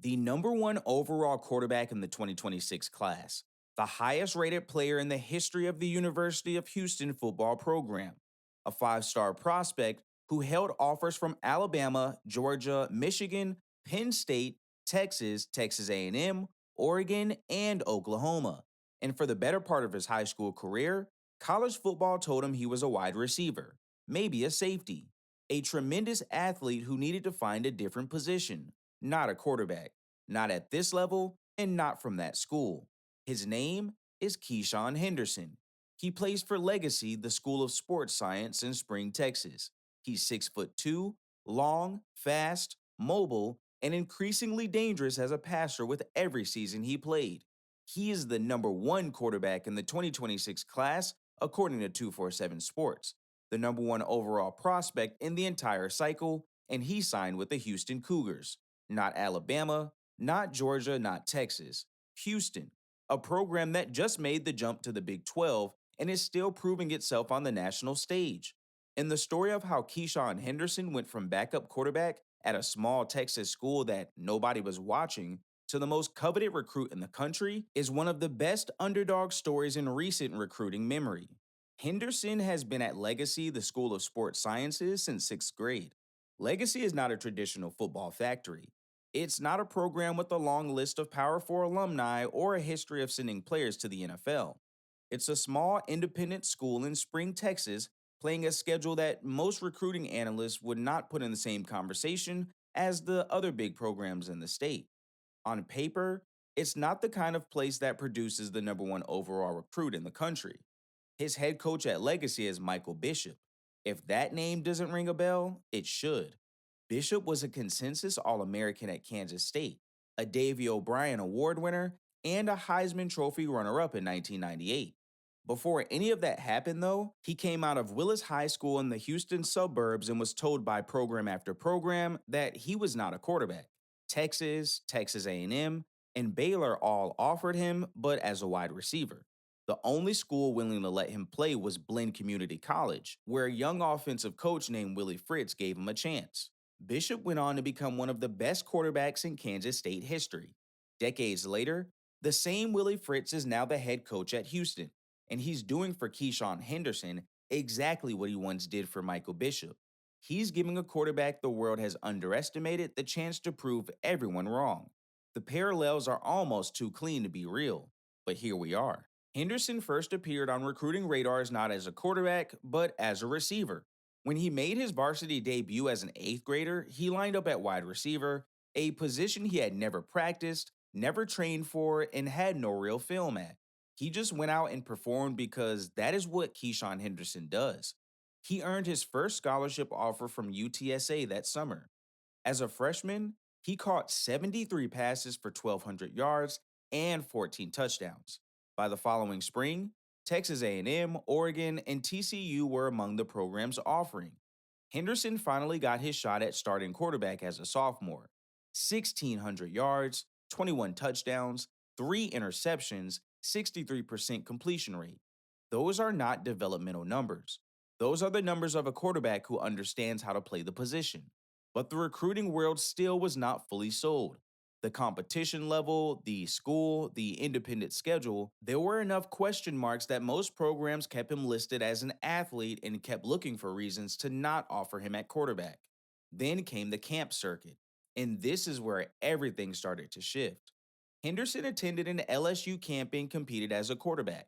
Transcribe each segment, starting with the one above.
The number one overall quarterback in the 2026 class, the highest rated player in the history of the University of Houston football program, a five-star prospect who held offers from Alabama, Georgia, Michigan, Penn State, Texas, Texas A&M, Oregon, and Oklahoma. And for the better part of his high school career, college football told him he was a wide receiver, maybe a safety, a tremendous athlete who needed to find a different position, not a quarterback, not at this level, and not from that school. His name is Keyshawn Henderson. He plays for Legacy, the School of Sports Science in Spring, Texas. He's 6'2", long, fast, mobile, and increasingly dangerous as a passer with every season he played. He is the number one quarterback in the 2026 class, according to 247 Sports, the number one overall prospect in the entire cycle, and he signed with the Houston Cougars, not Alabama, not Georgia, not Texas. Houston, a program that just made the jump to the Big 12 and is still proving itself on the national stage. And the story of how Keyshawn Henderson went from backup quarterback at a small Texas school that nobody was watching to the most coveted recruit in the country is one of the best underdog stories in recent recruiting memory. Henderson has been at Legacy, the School of Sports Sciences, since sixth grade. Legacy is not a traditional football factory. It's not a program with a long list of Power 4 alumni or a history of sending players to the NFL. It's a small independent school in Spring, Texas, playing a schedule that most recruiting analysts would not put in the same conversation as the other big programs in the state. On paper, it's not the kind of place that produces the number one overall recruit in the country. His head coach at Legacy is Michael Bishop. If that name doesn't ring a bell, it should. Bishop was a consensus All American at Kansas State, a Davey O'Brien Award winner, and a Heisman Trophy runner up in 1998. Before any of that happened, though, he came out of Willis High School in the Houston suburbs and was told by program after program that he was not a quarterback. Texas, Texas A&M, and Baylor all offered him, but as a wide receiver. The only school willing to let him play was Blinn Community College, where a young offensive coach named Willie Fritz gave him a chance. Bishop went on to become one of the best quarterbacks in Kansas State history. Decades later, the same Willie Fritz is now the head coach at Houston, and he's doing for Keyshawn Henderson exactly what he once did for Michael Bishop. He's giving a quarterback the world has underestimated the chance to prove everyone wrong. The parallels are almost too clean to be real, but here we are. Henderson first appeared on recruiting radars not as a quarterback, but as a receiver. When he made his varsity debut as an eighth grader, he lined up at wide receiver, a position he had never practiced, never trained for, and had no real film at. He just went out and performed because that is what Keyshawn Henderson does. He earned his first scholarship offer from UTSA that summer. As a freshman, he caught 73 passes for 1,200 yards and 14 touchdowns. By the following spring, Texas A&M, Oregon, and TCU were among the program's offering. Henderson finally got his shot at starting quarterback as a sophomore. 1,600 yards, 21 touchdowns, 3 interceptions, 63% completion rate. Those are not developmental numbers. Those are the numbers of a quarterback who understands how to play the position. But the recruiting world still was not fully sold. The competition level, the school, the independent schedule, there were enough question marks that most programs kept him listed as an athlete and kept looking for reasons to not offer him at quarterback. Then came the camp circuit, and this is where everything started to shift. Henderson attended an LSU camp and competed as a quarterback.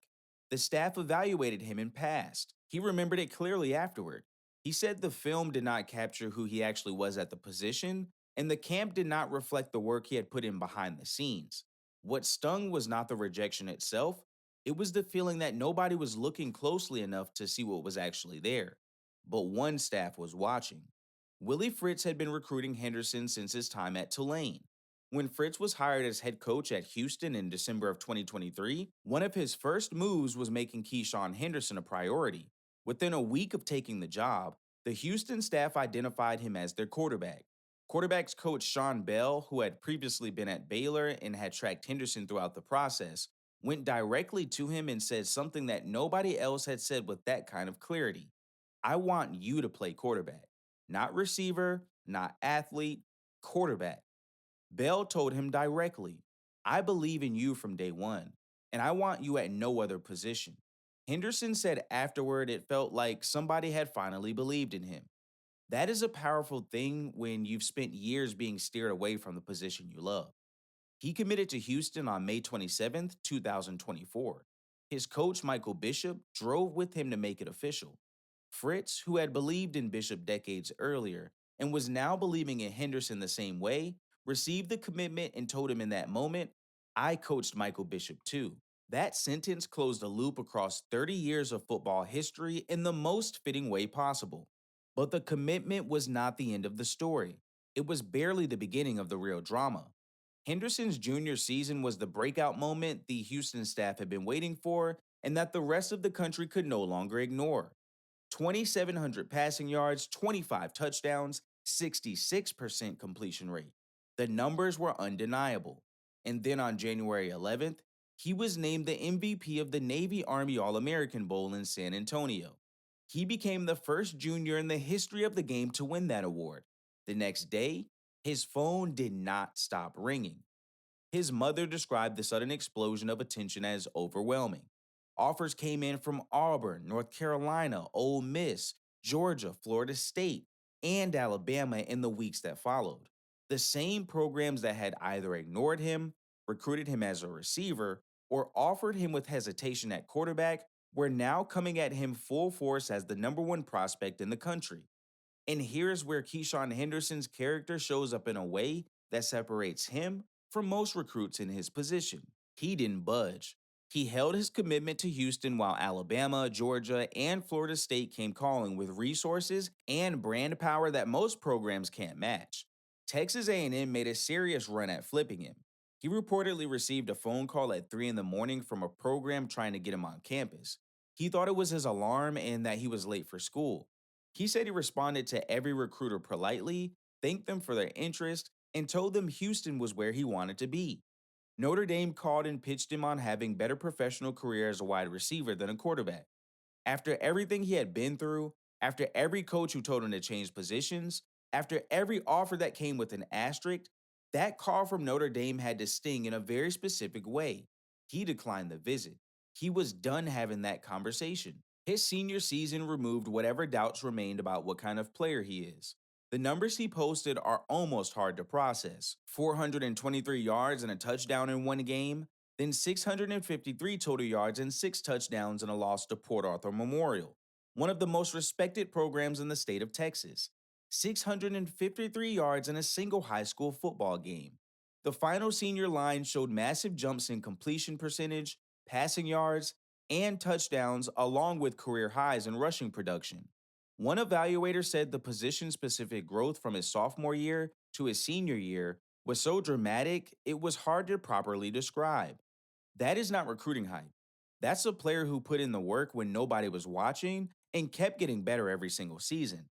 The staff evaluated him and passed. He remembered it clearly afterward. He said the film did not capture who he actually was at the position, and the camp did not reflect the work he had put in behind the scenes. What stung was not the rejection itself, it was the feeling that nobody was looking closely enough to see what was actually there. But one staff was watching. Willie Fritz had been recruiting Henderson since his time at Tulane. When Fritz was hired as head coach at Houston in December of 2023, one of his first moves was making Keyshawn Henderson a priority. Within a week of taking the job, the Houston staff identified him as their quarterback. Quarterbacks coach Sean Bell, who had previously been at Baylor and had tracked Henderson throughout the process, went directly to him and said something that nobody else had said with that kind of clarity. I want you to play quarterback. Not receiver, not athlete, quarterback. Bell told him directly, "I believe in you from day one, and I want you at no other position." Henderson said afterward it felt like somebody had finally believed in him. That is a powerful thing when you've spent years being steered away from the position you love. He committed to Houston on May 27th, 2024. His coach, Michael Bishop, drove with him to make it official. Fritz, who had believed in Bishop decades earlier and was now believing in Henderson the same way, received the commitment and told him in that moment, "I coached Michael Bishop too." That sentence closed a loop across 30 years of football history in the most fitting way possible. But the commitment was not the end of the story. It was barely the beginning of the real drama. Henderson's junior season was the breakout moment the Houston staff had been waiting for and that the rest of the country could no longer ignore. 2,700 passing yards, 25 touchdowns, 66% completion rate. The numbers were undeniable. And then on January 11th, he was named the MVP of the Navy Army All American Bowl in San Antonio. He became the first junior in the history of the game to win that award. The next day, his phone did not stop ringing. His mother described the sudden explosion of attention as overwhelming. Offers came in from Auburn, North Carolina, Ole Miss, Georgia, Florida State, and Alabama in the weeks that followed. The same programs that had either ignored him, recruited him as a receiver, or offered him with hesitation at quarterback were now coming at him full force as the number one prospect in the country. And here's where Keyshawn Henderson's character shows up in a way that separates him from most recruits in his position. He didn't budge. He held his commitment to Houston while Alabama, Georgia, and Florida State came calling with resources and brand power that most programs can't match. Texas A&M made a serious run at flipping him. He reportedly received a phone call at 3 in the morning from a program trying to get him on campus. He thought it was his alarm and that he was late for school. He said he responded to every recruiter politely, thanked them for their interest, and told them Houston was where he wanted to be. Notre Dame called and pitched him on having better professional career as a wide receiver than a quarterback. After everything he had been through, after every coach who told him to change positions, after every offer that came with an asterisk, that call from Notre Dame had to sting in a very specific way. He declined the visit. He was done having that conversation. His senior season removed whatever doubts remained about what kind of player he is. The numbers he posted are almost hard to process: 423 yards and a touchdown in one game, then 653 total yards and 6 touchdowns in a loss to Port Arthur Memorial, one of the most respected programs in the state of Texas. 653 yards in a single high school football game. The final senior line showed massive jumps in completion percentage, passing yards, and touchdowns, along with career highs in rushing production. One evaluator said the position specific growth from his sophomore year to his senior year was so dramatic it was hard to properly describe. That is not recruiting hype. That's a player who put in the work when nobody was watching and kept getting better every single season.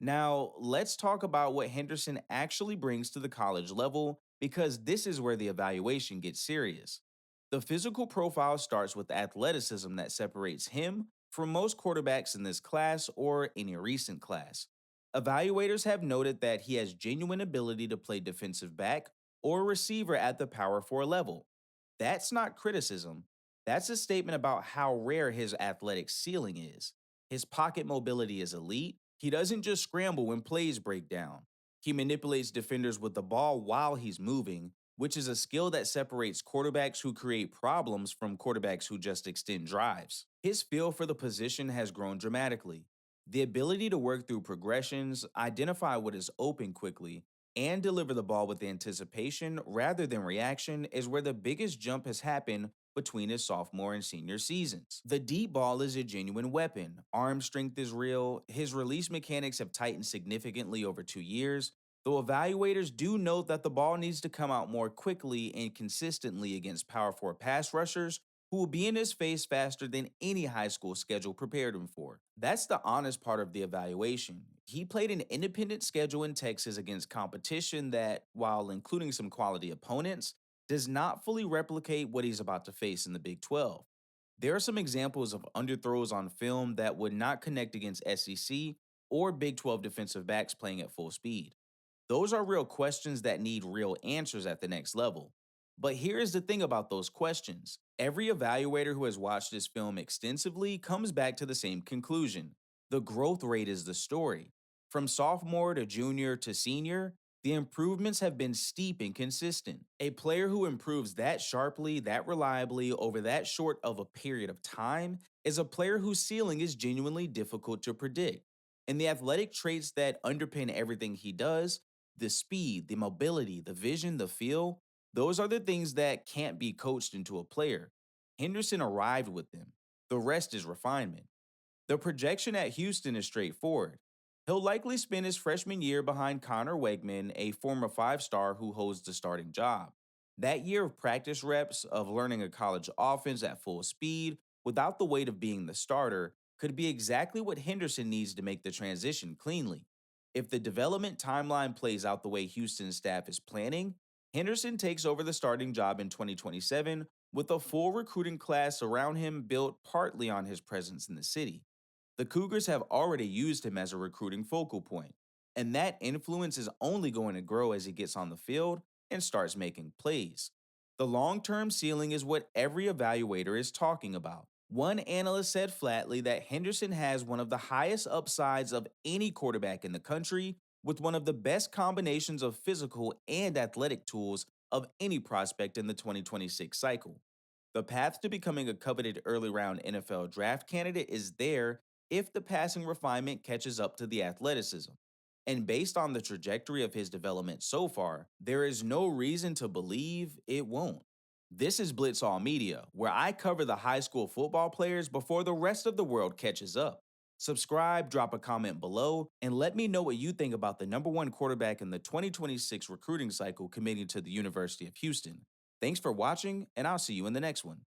Now, let's talk about what Henderson actually brings to the college level because this is where the evaluation gets serious. The physical profile starts with the athleticism that separates him from most quarterbacks in this class or any recent class. Evaluators have noted that he has genuine ability to play defensive back or receiver at the Power 4 level. That's not criticism. That's a statement about how rare his athletic ceiling is. His pocket mobility is elite. He doesn't just scramble when plays break down. He manipulates defenders with the ball while he's moving, which is a skill that separates quarterbacks who create problems from quarterbacks who just extend drives. His feel for the position has grown dramatically. The ability to work through progressions, identify what is open quickly, and deliver the ball with anticipation rather than reaction is where the biggest jump has happened between his sophomore and senior seasons. The deep ball is a genuine weapon. Arm strength is real. His release mechanics have tightened significantly over 2 years, though evaluators do note that the ball needs to come out more quickly and consistently against Power 4 pass rushers who will be in his face faster than any high school schedule prepared him for. That's the honest part of the evaluation. He played an independent schedule in Texas against competition that, while including some quality opponents, does not fully replicate what he's about to face in the Big 12. There are some examples of underthrows on film that would not connect against SEC or Big 12 defensive backs playing at full speed. Those are real questions that need real answers at the next level. But here is the thing about those questions. Every evaluator who has watched this film extensively comes back to the same conclusion. The growth rate is the story. From sophomore to junior to senior, the improvements have been steep and consistent. A player who improves that sharply, that reliably, over that short of a period of time is a player whose ceiling is genuinely difficult to predict. And the athletic traits that underpin everything he does, the speed, the mobility, the vision, the feel, those are the things that can't be coached into a player. Henderson arrived with them. The rest is refinement. The projection at Houston is straightforward. He'll likely spend his freshman year behind Connor Wegman, a former 5-star who holds the starting job. That year of practice reps, of learning a college offense at full speed, without the weight of being the starter, could be exactly what Henderson needs to make the transition cleanly. If the development timeline plays out the way Houston's staff is planning, Henderson takes over the starting job in 2027 with a full recruiting class around him built partly on his presence in the city. The Cougars have already used him as a recruiting focal point, and that influence is only going to grow as he gets on the field and starts making plays. The long term ceiling is what every evaluator is talking about. One analyst said flatly that Henderson has one of the highest upsides of any quarterback in the country, with one of the best combinations of physical and athletic tools of any prospect in the 2026 cycle. The path to becoming a coveted early round NFL draft candidate is there if the passing refinement catches up to the athleticism. And based on the trajectory of his development so far, there is no reason to believe it won't. This is Blitz All Media, where I cover the high school football players before the rest of the world catches up. Subscribe, drop a comment below, and let me know what you think about the number one quarterback in the 2026 recruiting cycle committing to the University of Houston. Thanks for watching, and I'll see you in the next one.